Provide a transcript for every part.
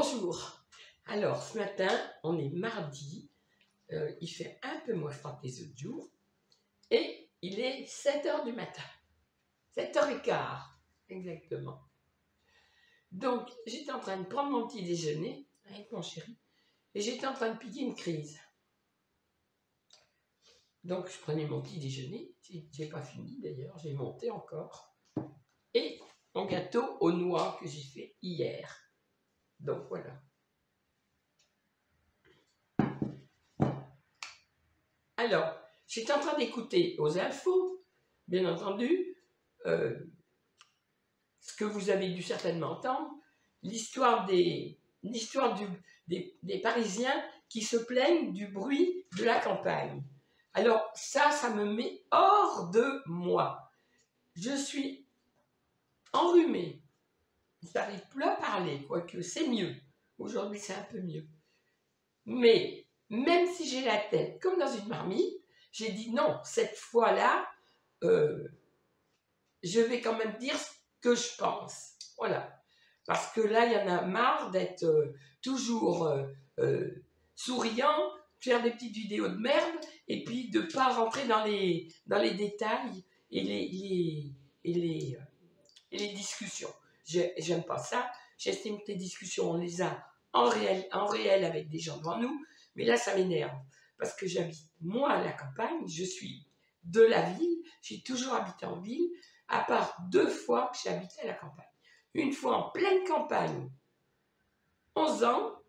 Bonjour. Alors, ce matin, on est mardi. Il fait un peu moins froid que les autres jours. Et il est 7 h du matin. 7 h 15, exactement. Donc, j'étais en train de prendre mon petit déjeuner avec mon chéri. Et j'étais en train de piquer une crise. Donc, je prenais mon petit déjeuner. J'ai pas fini d'ailleurs, j'ai monté encore. Et mon gâteau aux noix que j'ai fait hier. Donc, voilà. Alors, j'étais en train d'écouter aux infos, bien entendu, ce que vous avez dû certainement entendre, l'histoire des Parisiens qui se plaignent du bruit de la campagne. Alors ça me met hors de moi. Je suis enrhumée. Je n'arrive plus à parler, quoique c'est mieux. Aujourd'hui, c'est un peu mieux. Mais même si j'ai la tête comme dans une marmite, j'ai dit non, cette fois-là, je vais quand même dire ce que je pense. Voilà. Parce que là, il y en a marre d'être toujours souriant, faire des petites vidéos de merde, et puis de ne pas rentrer dans les détails et les discussions. J'aime pas ça. J'estime que les discussions, on les a en réel avec des gens devant nous, mais là, ça m'énerve. Parce que j'habite, moi, à la campagne, je suis de la ville, j'ai toujours habité en ville, à part 2 fois que j'ai habité à la campagne. Une fois en pleine campagne, 11 ans,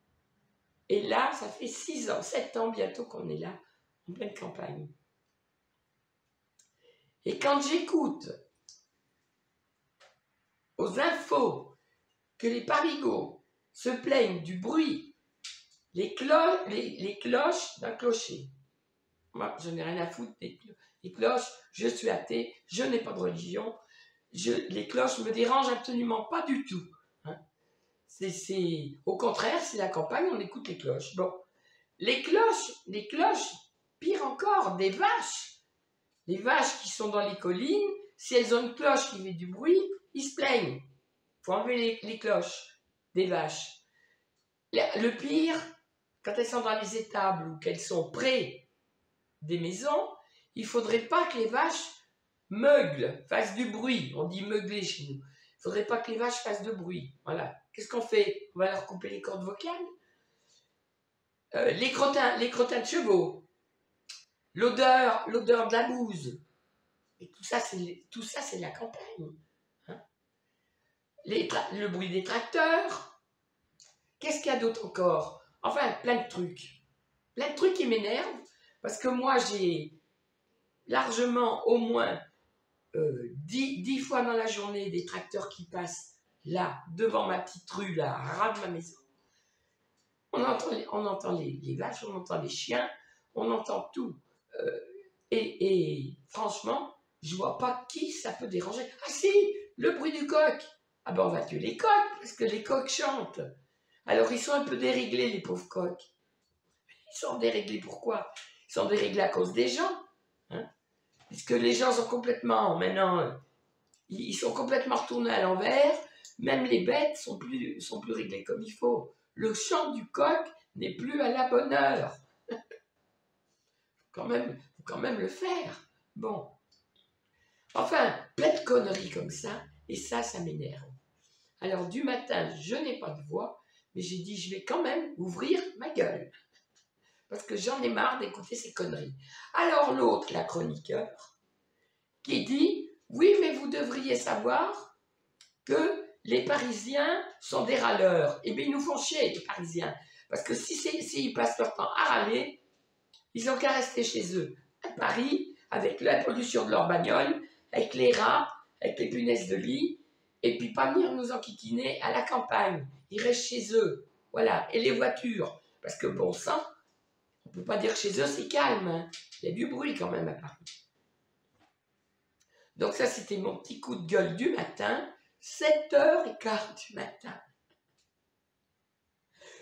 et là, ça fait 6 ans, 7 ans bientôt qu'on est là, en pleine campagne. Et quand j'écoute aux infos que les parigots se plaignent du bruit, les cloches d'un clocher, moi, je n'ai rien à foutre des cloches, je suis athée, je n'ai pas de religion, les cloches ne me dérangent absolument pas du tout. Hein. Au contraire, c'est la campagne, on écoute les cloches. Bon, les cloches, pire encore, des vaches. Les vaches qui sont dans les collines, si elles ont une cloche qui fait du bruit, ils se plaignent. Il faut enlever les cloches des vaches. Le pire, quand elles sont dans les étables ou qu'elles sont près des maisons, il ne faudrait pas que les vaches meuglent, fassent du bruit. On dit meugler chez nous. Il ne faudrait pas que les vaches fassent de bruit. Voilà. Qu'est-ce qu'on fait? On va leur couper les cordes vocales. Les crottins de chevaux. L'odeur de la bouse. Et tout ça, c'est la campagne. Hein? Le bruit des tracteurs. Qu'est-ce qu'il y a d'autre encore? Enfin, plein de trucs. Plein de trucs qui m'énervent. Parce que moi, j'ai largement au moins 10 fois dans la journée des tracteurs qui passent là, devant ma petite rue, là, à ras de ma maison. On entend les vaches, on entend les chiens, on entend tout. Et franchement, je vois pas qui ça peut déranger. Ah si, le bruit du coq. Ah ben on va tuer les coqs, parce que les coqs chantent. Alors ils sont un peu déréglés, les pauvres coqs. Ils sont déréglés pourquoi? Ils sont déréglés à cause des gens. Hein? Puisque les gens sont complètement, maintenant, ils sont complètement retournés à l'envers. Même les bêtes sont plus réglées comme il faut. Le chant du coq n'est plus à la bonne heure. Faut quand même le faire. Bon. Enfin, plein de conneries comme ça, et ça m'énerve. Alors, du matin, je n'ai pas de voix, mais j'ai dit, je vais quand même ouvrir ma gueule. Parce que j'en ai marre d'écouter ces conneries. Alors, l'autre, la chroniqueur, qui dit, oui, mais vous devriez savoir que les Parisiens sont des râleurs. Eh bien, ils nous font chier, les Parisiens. Parce que s'ils passent leur temps à râler, ils n'ont qu'à rester chez eux, à Paris, avec la pollution de leur bagnole, avec les rats, avec les punaises de lit, et puis pas venir nous enquiquiner à la campagne. Ils restent chez eux. Voilà. Et les voitures, parce que bon sang, on ne peut pas dire que chez eux c'est calme. Hein. Il y a du bruit quand même à Paris. Donc ça, c'était mon petit coup de gueule du matin, 7 h 15 du matin.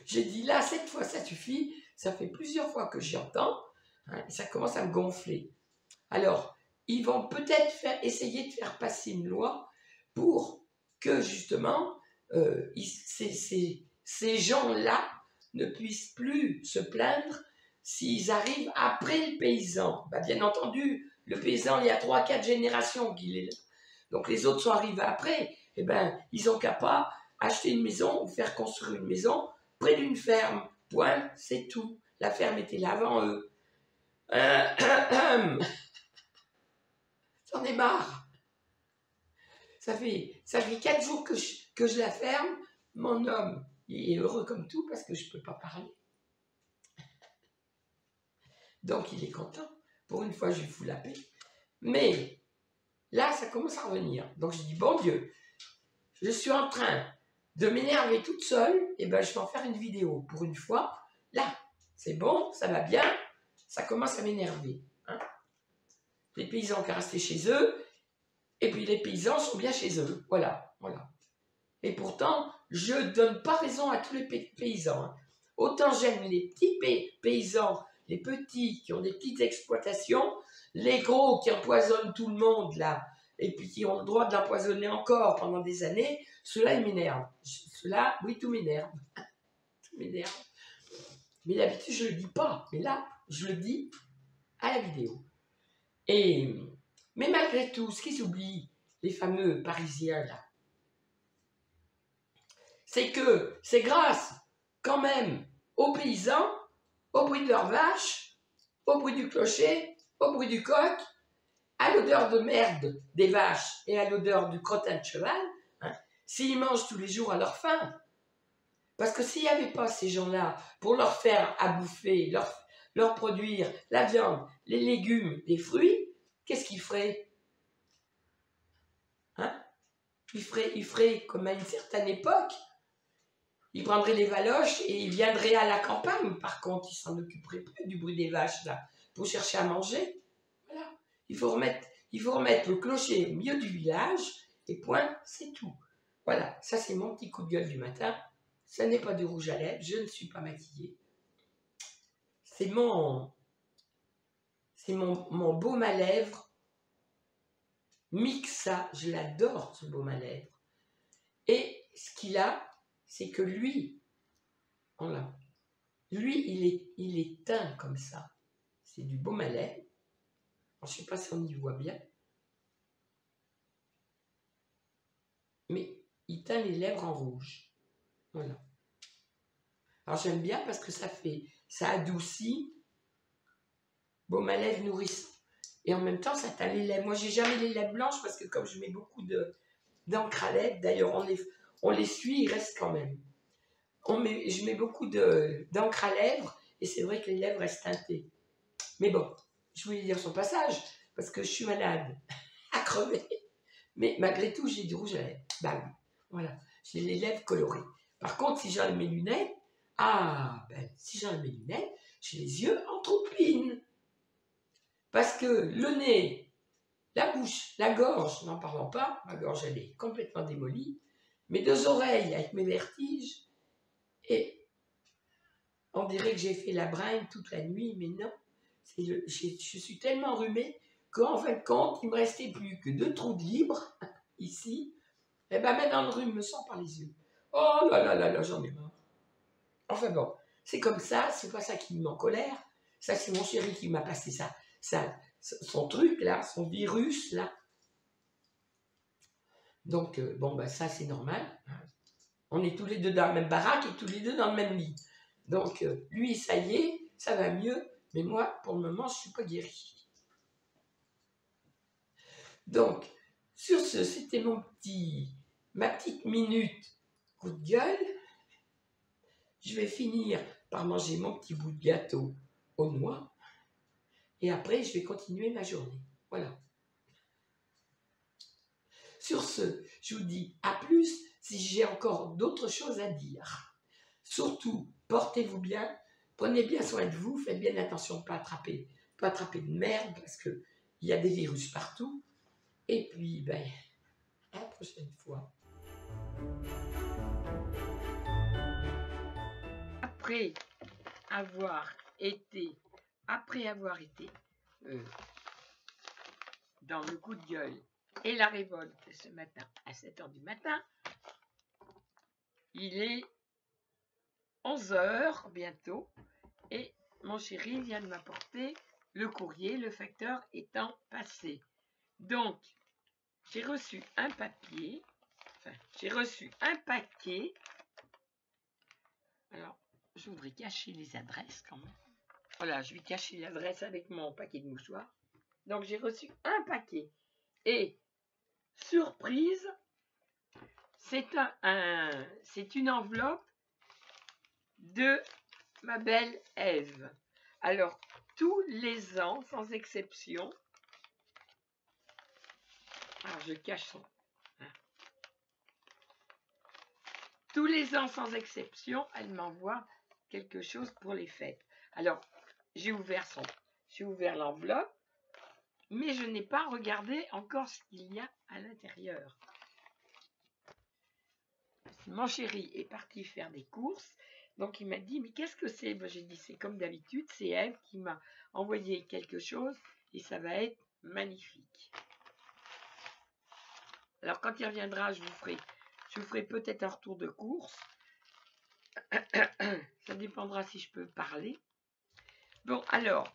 J'ai dit là, cette fois, ça suffit. Ça fait plusieurs fois que j'y entends, hein, et ça commence à me gonfler. Alors, ils vont peut-être essayer de faire passer une loi pour que, justement, ces gens-là ne puissent plus se plaindre s'ils arrivent après le paysan. Ben, bien entendu, le paysan, il y a 3-4 générations qu'il est là. Donc les autres sont arrivés après. Eh ben, ils n'ont qu'à pas acheter une maison ou faire construire une maison près d'une ferme. Point, c'est tout. La ferme était là avant eux. J'en ai marre. Ça fait 4 jours que je la ferme. Mon homme, il est heureux comme tout parce que je ne peux pas parler. Donc il est content. Pour une fois, je lui fous la paix. Mais là, ça commence à revenir. Donc je dis, bon Dieu, je suis en train de m'énerver toute seule. Et ben je vais en faire une vidéo. Pour une fois, là, c'est bon, ça va bien. Ça commence à m'énerver. Hein. Les paysans qui restent chez eux. Et puis les paysans sont bien chez eux. Voilà, voilà. Et pourtant, je ne donne pas raison à tous les paysans. Hein. Autant j'aime les petits paysans, les petits qui ont des petites exploitations, les gros qui empoisonnent tout le monde là, et puis qui ont le droit de l'empoisonner encore pendant des années, ceux-là, ils m'énervent. Ceux-là, oui, tout m'énerve. Tout m'énerve. Mais d'habitude, je ne le dis pas. Mais là, je le dis à la vidéo. Mais malgré tout, ce qu'ils oublient, les fameux Parisiens là, c'est que c'est grâce quand même aux paysans, au bruit de leurs vaches, au bruit du clocher, au bruit du coq, à l'odeur de merde des vaches et à l'odeur du crottin de cheval, hein, s'ils mangent tous les jours à leur faim. Parce que s'il n'y avait pas ces gens-là pour leur faire à bouffer, leur produire la viande, les légumes, les fruits, qu'est-ce qu'ils feraient, hein? Ils feraient comme à une certaine époque. Ils prendraient les valoches et ils viendraient à la campagne. Par contre, ils s'en occuperaient plus du bruit des vaches là, pour chercher à manger. Voilà. Il faut remettre le clocher au milieu du village et point, c'est tout. Voilà, ça c'est mon petit coup de gueule du matin. Ce n'est pas du rouge à lèvres, je ne suis pas maquillée. C'est mon baume à lèvres. Mixa, je l'adore ce baume à lèvres. Et ce qu'il a, c'est que lui, voilà. Lui, il est teint comme ça. C'est du baume à lèvres. Je ne sais pas si on y voit bien. Mais il teint les lèvres en rouge. Voilà. Alors j'aime bien parce que ça adoucit. Baume à lèvres nourrissant. Et en même temps, ça teint les lèvres. Moi, j'ai jamais les lèvres blanches parce que comme je mets beaucoup d'encre à lèvres, d'ailleurs, on les suit, il reste quand même. Je mets beaucoup d'encre à lèvres et c'est vrai que les lèvres restent teintées. Mais bon, je voulais dire son passage parce que je suis malade à crever. Mais malgré tout, j'ai du rouge à lèvres. Bah oui, voilà. J'ai les lèvres colorées. Par contre, si j'enlève mes lunettes, si j'enlève mes lunettes, j'ai les yeux en troupine. Parce que le nez, la bouche, la gorge, n'en parlons pas, ma gorge elle est complètement démolie, mes 2 oreilles avec mes vertiges, et on dirait que j'ai fait la bringue toute la nuit, mais non, je suis tellement enrhumée qu'en fin de compte, il ne me restait plus que 2 trous de libre, ici, et bien maintenant le rhume me sort par les yeux. Oh là là là là, j'en ai marre. Enfin bon, c'est comme ça, c'est pas ça qui me met en colère, ça c'est mon chéri qui m'a passé ça, son truc là, son virus là. Donc bon bah ça c'est normal. On est tous les deux dans la même baraque et tous les deux dans le même lit. Donc lui ça y est, ça va mieux, mais moi pour le moment je suis pas guérie. Donc sur ce, c'était ma petite minute coup de gueule. Je vais finir par manger mon petit bout de gâteau aux noix. Et après, je vais continuer ma journée. Voilà. Sur ce, je vous dis à plus si j'ai encore d'autres choses à dire. Surtout, portez-vous bien, prenez bien soin de vous, faites bien attention de ne pas attraper de merde parce qu'il y a des virus partout. Et puis, à la prochaine fois. Après avoir été dans le coup de gueule et la révolte ce matin à 7h du matin, il est 11 h bientôt. Et mon chéri vient de m'apporter le courrier, le facteur étant passé. Donc, j'ai reçu un papier. Enfin, j'ai reçu un paquet. Alors, je voudrais cacher les adresses quand même. Voilà, je vais cacher l'adresse avec mon paquet de mouchoirs. Donc, j'ai reçu un paquet. Et, surprise, c'est une enveloppe de ma belle Ève. Alors, tous les ans, sans exception, alors je cache son. Tous les ans, sans exception, elle m'envoie quelque chose pour les fêtes. Alors, j'ai ouvert l'enveloppe, mais je n'ai pas regardé encore ce qu'il y a à l'intérieur. Mon chéri est parti faire des courses, donc il m'a dit, mais qu'est-ce que c'est? Ben, j'ai dit, c'est comme d'habitude, c'est Ève qui m'a envoyé quelque chose et ça va être magnifique. Alors, quand il reviendra, je vous ferai peut-être un retour de course. Ça dépendra si je peux parler. Bon, alors,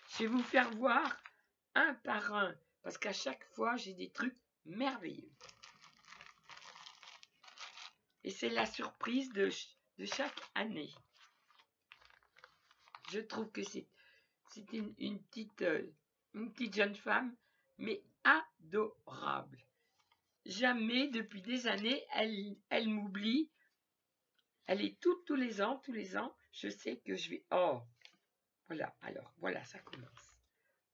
je vais vous faire voir un par un, parce qu'à chaque fois, j'ai des trucs merveilleux. Et c'est la surprise de chaque année. Je trouve que c'est une petite jeune femme, mais adorable. Jamais, depuis des années, elle m'oublie. Elle est tous les ans, je sais que je vais... Oh, voilà, alors, voilà, ça commence.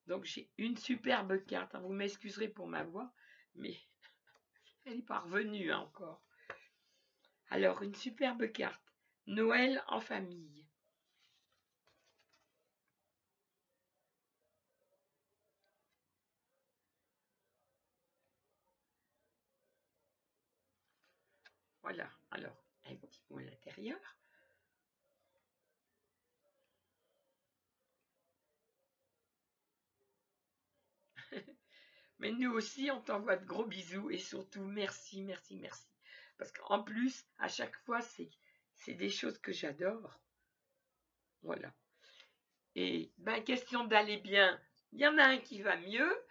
Donc, j'ai une superbe carte. Vous m'excuserez pour ma voix, mais elle n'est pas revenue encore. Alors, une superbe carte. Noël en famille. Voilà, alors, un petit mot à l'intérieur. Mais nous aussi, on t'envoie de gros bisous et surtout, merci, merci, merci. Parce qu'en plus, à chaque fois, c'est des choses que j'adore. Voilà. Et, ben, question d'aller bien, il y en a un qui va mieux.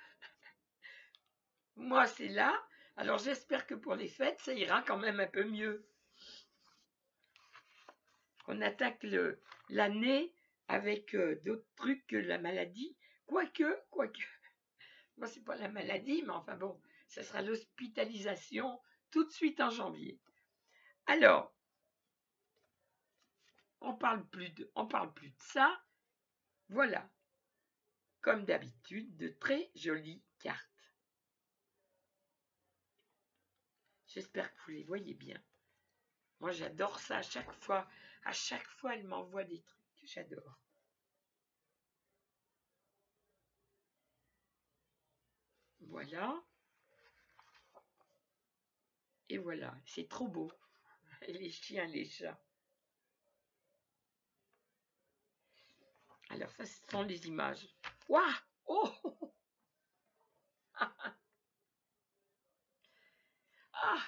Moi, c'est là. Alors, j'espère que pour les fêtes, ça ira quand même un peu mieux. On attaque l'année avec d'autres trucs que la maladie. Quoique. Moi, c'est pas la maladie, mais enfin bon, ça sera l'hospitalisation tout de suite en janvier. Alors, on parle plus de ça. Voilà, comme d'habitude, de très jolies cartes. J'espère que vous les voyez bien. Moi, j'adore ça à chaque fois. À chaque fois, elle m'envoie des trucs que j'adore. Voilà. Et voilà, c'est trop beau. Les chiens, les chats. Alors ça, ce sont les images. Waouh! Oh! Ah!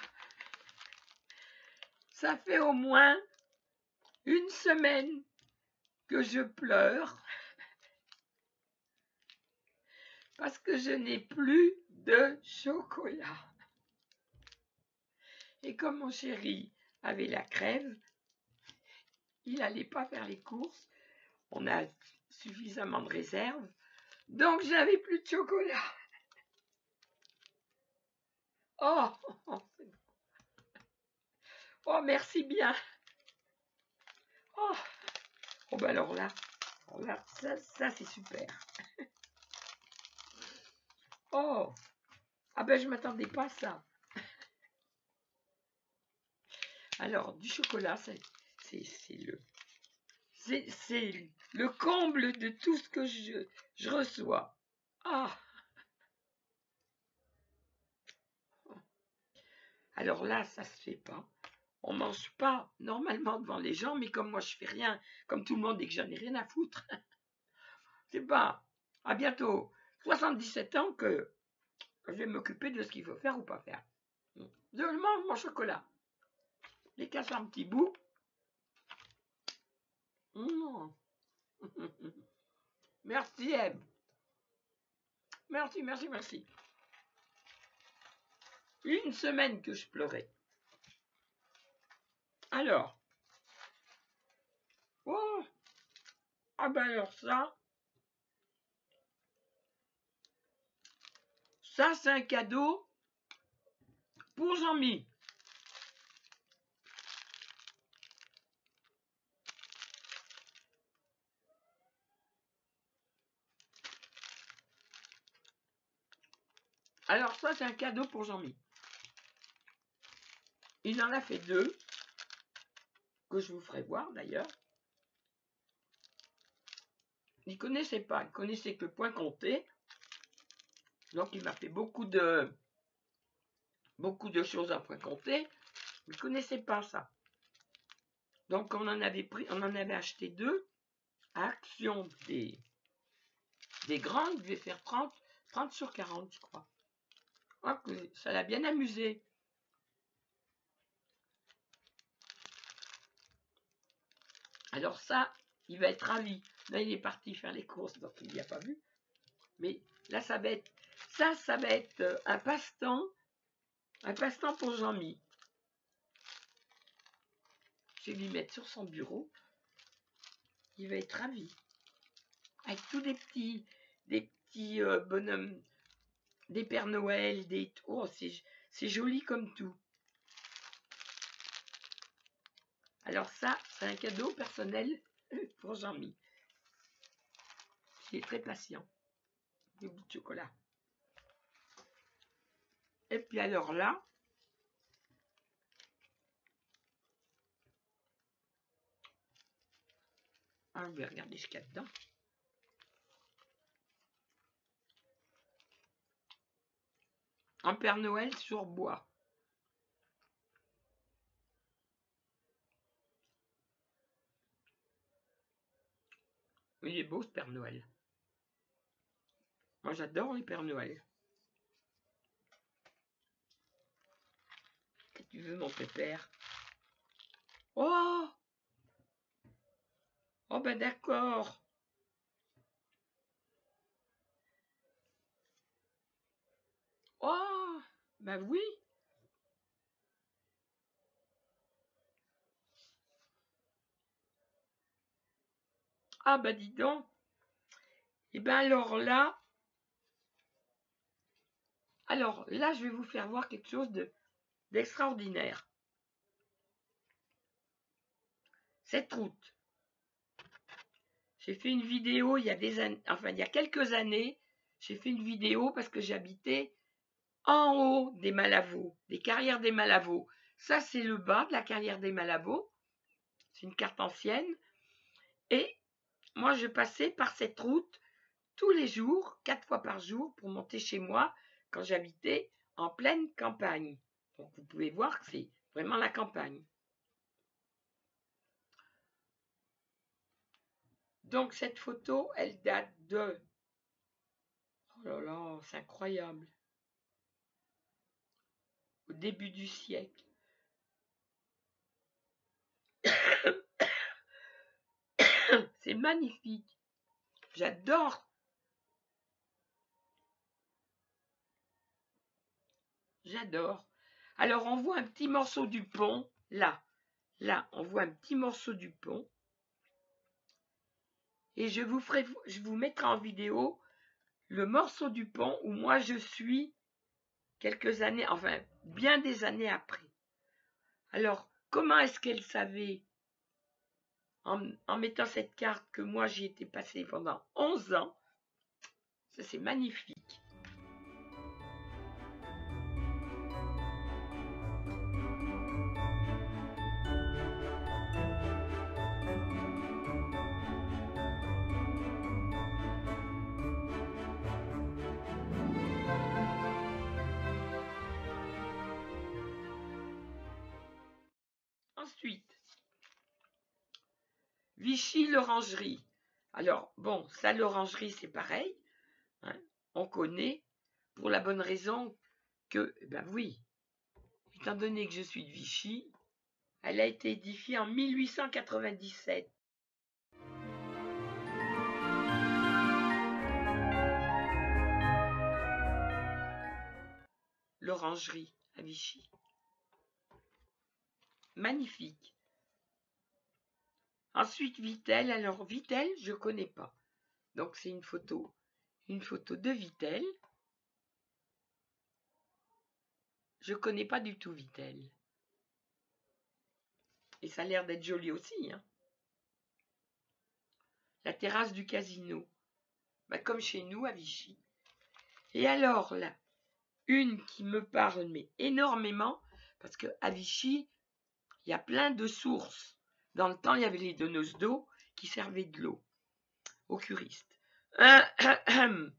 Ça fait au moins une semaine que je pleure parce que je n'ai plus de chocolat. Et comme mon chéri avait la crève, il n'allait pas faire les courses. On a suffisamment de réserves. Donc, j'avais plus de chocolat. Oh, oh, merci bien. Oh, oh ben alors là ça c'est super. Oh, ah ben je m'attendais pas à ça. Alors, du chocolat, c'est le comble de tout ce que je reçois. Ah! Alors là, ça se fait pas. On mange pas normalement devant les gens, mais comme moi je fais rien, comme tout le monde et que j'en ai rien à foutre, c'est pas à bientôt 77 ans que je vais m'occuper de ce qu'il faut faire ou pas faire. Je mange mon chocolat. Les casse un petit bout. Mmh. Merci Eve. Merci, merci, merci. Une semaine que je pleurais. Alors. Oh. Ah ben alors ça. Ça c'est un cadeau pour Jean-Mi. Alors ça c'est un cadeau pour Jean-Mi. Il en a fait 2. Que je vous ferai voir d'ailleurs. Il connaissait pas, il connaissait que point compté. Donc il m'a fait beaucoup de choses à point compté. Il ne connaissait pas ça. Donc on en avait acheté 2 à Action des grandes. Il devait faire 30 sur 40 je crois. Ah, ça l'a bien amusé. Alors ça, il va être ravi. Là il est parti faire les courses donc il n'y a pas vu. Mais là ça va être un passe-temps. Un passe-temps pour Jean-Mi. Je vais lui mettre sur son bureau. Il va être ravi. Avec tous des petits bonhommes, des Pères Noël, des... Oh, c'est joli comme tout. Alors ça, c'est un cadeau personnel pour Jean-Mi. Il est très patient. Des bouts de chocolat. Et puis alors là, je vais regarder ce qu'il y a dedans. Un Père Noël sur bois. Il est beau ce Père Noël. Moi j'adore les Pères Noël. Qu'est-ce que tu veux mon pépère? Oh! Oh ben d'accord. Oh! Ben oui. Ah bah dis donc. Et ben alors là, je vais vous faire voir quelque chose d'extraordinaire. Cette route. J'ai fait une vidéo il y a des années, enfin il y a quelques années, j'ai fait une vidéo parce que j'habitais en haut des Malavaux, des carrières des Malavaux. Ça c'est le bas de la carrière des Malavaux. C'est une carte ancienne. Et moi je passais par cette route tous les jours, 4 fois par jour, pour monter chez moi quand j'habitais en pleine campagne. Donc vous pouvez voir que c'est vraiment la campagne. Donc cette photo, elle date de... Oh là là, c'est incroyable. Au début du siècle. C'est magnifique. J'adore. J'adore. Alors on voit un petit morceau du pont, là. Là, on voit un petit morceau du pont. Et je vous mettrai en vidéo le morceau du pont où moi je suis quelques années, enfin bien des années après. Alors, comment est-ce qu'elle savait, en mettant cette carte, que moi j'y étais passée pendant 11 ans? Ça c'est magnifique. Ensuite, Vichy l'orangerie. Alors, bon, ça l'orangerie c'est pareil, hein, on connaît, pour la bonne raison que, ben oui, étant donné que je suis de Vichy, elle a été édifiée en 1897. L'orangerie à Vichy. Magnifique. Ensuite, Vittel. Alors, Vittel, je ne connais pas. Donc, c'est une photo de Vittel. Je ne connais pas du tout Vittel. Et ça a l'air d'être joli aussi. Hein. La terrasse du casino. Bah, comme chez nous, à Vichy. Et alors, là, une qui me parle, mais énormément, parce qu'à Vichy, il y a plein de sources. Dans le temps, il y avait les donneuses d'eau qui servaient de l'eau aux curistes. Il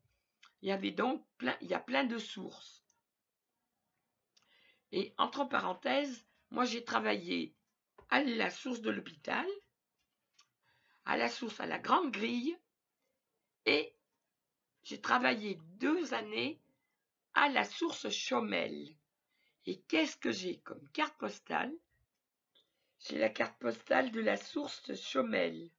y avait donc il y a plein de sources. Et entre parenthèses, moi j'ai travaillé à la source de l'hôpital, à la source à la Grande Grille, et j'ai travaillé 2 années à la source Chaumel. Et qu'est-ce que j'ai comme carte postale? J'ai la carte postale de la source Chaumel.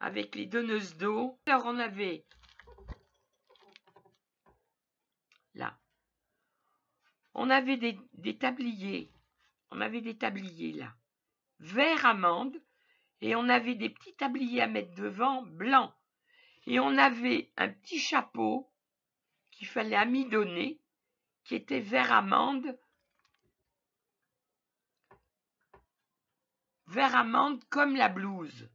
Avec les donneuses d'eau. Alors on avait là, on avait des tabliers. On avait des tabliers là, vert amande, et on avait des petits tabliers à mettre devant, blancs. Et on avait un petit chapeau qu'il fallait amidonner, qui était vert amande comme la blouse.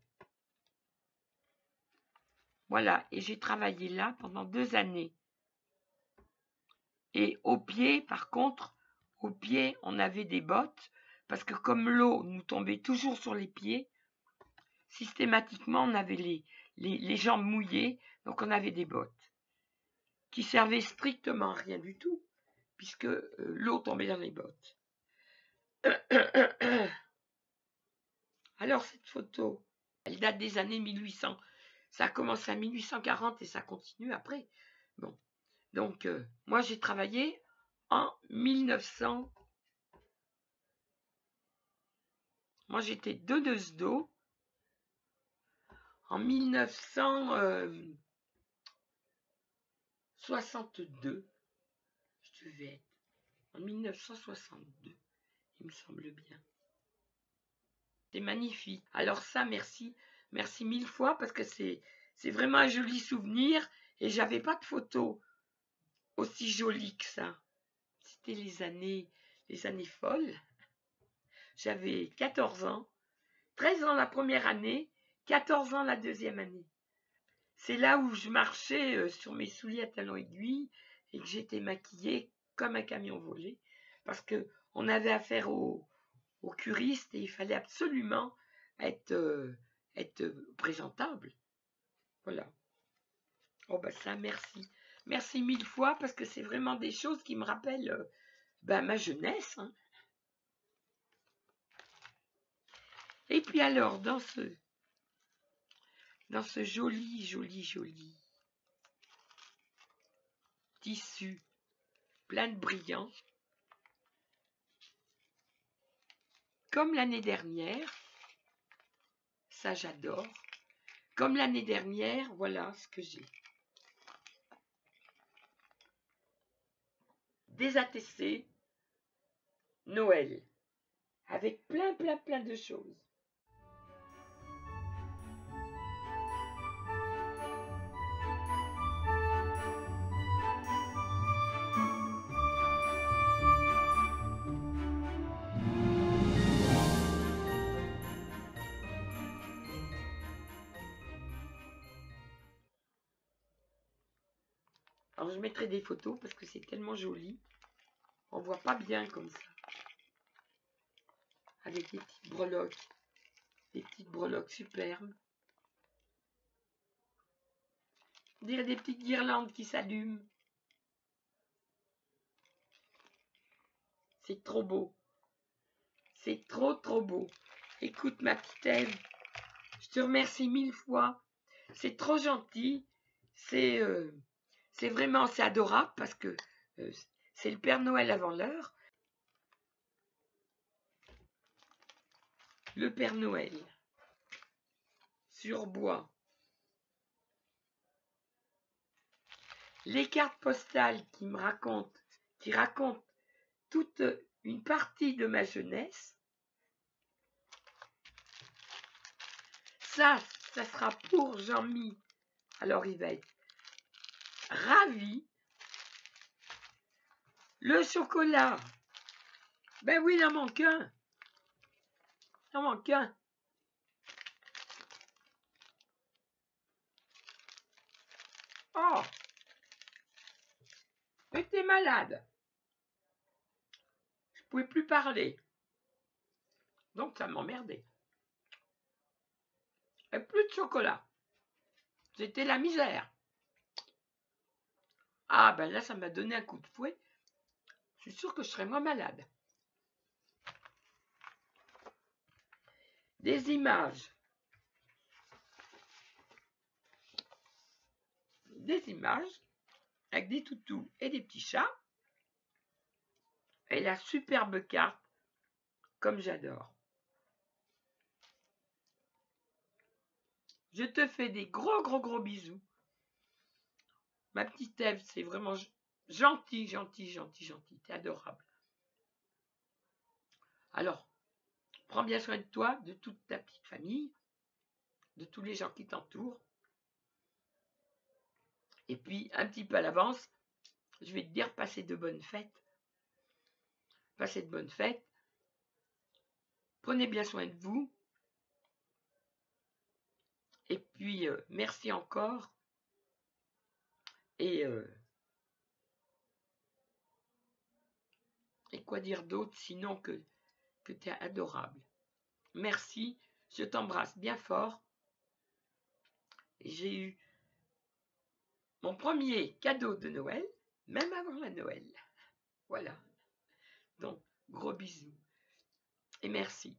Voilà, et j'ai travaillé là pendant 2 années. Et au pied, par contre, au pied, on avait des bottes, parce que comme l'eau nous tombait toujours sur les pieds, systématiquement, on avait les jambes mouillées, donc on avait des bottes qui servaient strictement à rien du tout, puisque l'eau tombait dans les bottes. Alors cette photo, elle date des années 1800. Ça a commencé en 1840 et ça continue après. Bon, donc moi j'ai travaillé en 1900. Moi j'étais donneuse d'eau en 1962. Je devais être en 1962, il me semble bien. C'est magnifique. Alors ça, merci. Merci 1000 fois parce que c'est vraiment un joli souvenir et j'avais pas de photo aussi jolie que ça. C'était les années folles. J'avais 14 ans, 13 ans la première année, 14 ans la deuxième année. C'est là où je marchais sur mes souliers à talons aiguilles et que j'étais maquillée comme un camion volé parce que on avait affaire aux curistes et il fallait absolument être présentable. Voilà. Oh bah ça, merci. Merci 1000 fois parce que c'est vraiment des choses qui me rappellent ma jeunesse. Hein. Et puis alors, dans ce joli tissu plein de brillants, comme l'année dernière, ça j'adore, comme l'année dernière, voilà ce que j'ai. Des ATC Noël, avec plein de choses. Alors je mettrai des photos parce que c'est tellement joli. On voit pas bien comme ça. Avec des petites breloques superbes. On dirait des petites guirlandes qui s'allument. C'est trop beau. C'est trop beau. Écoute ma petite Ève, je te remercie 1000 fois. C'est trop gentil. C'est vraiment, c'est adorable parce que c'est le Père Noël avant l'heure. Le Père Noël sur bois. Les cartes postales qui racontent toute une partie de ma jeunesse. Ça sera pour Jean-Mi. Alors il va être ravi. Le chocolat. Ben oui, il en manque un. Il en manque un. Oh, j'étais malade. Je ne pouvais plus parler. Donc ça m'emmerdait. Et plus de chocolat. C'était la misère. Ah ben là, ça m'a donné un coup de fouet. Je suis sûre que je serais moins malade. Des images. Des images avec des toutous et des petits chats. Et la superbe carte, comme j'adore. Je te fais des gros bisous. Ma petite Ève, c'est vraiment gentil. T'es adorable. Alors, prends bien soin de toi, de toute ta petite famille, de tous les gens qui t'entourent. Et puis, un petit peu à l'avance, je vais te dire, passez de bonnes fêtes. Passez de bonnes fêtes. Prenez bien soin de vous. Et puis, merci encore. Et quoi dire d'autre sinon que tu es adorable. Merci, je t'embrasse bien fort. J'ai eu mon premier cadeau de Noël, même avant la Noël. Voilà. Donc, gros bisous. Et merci.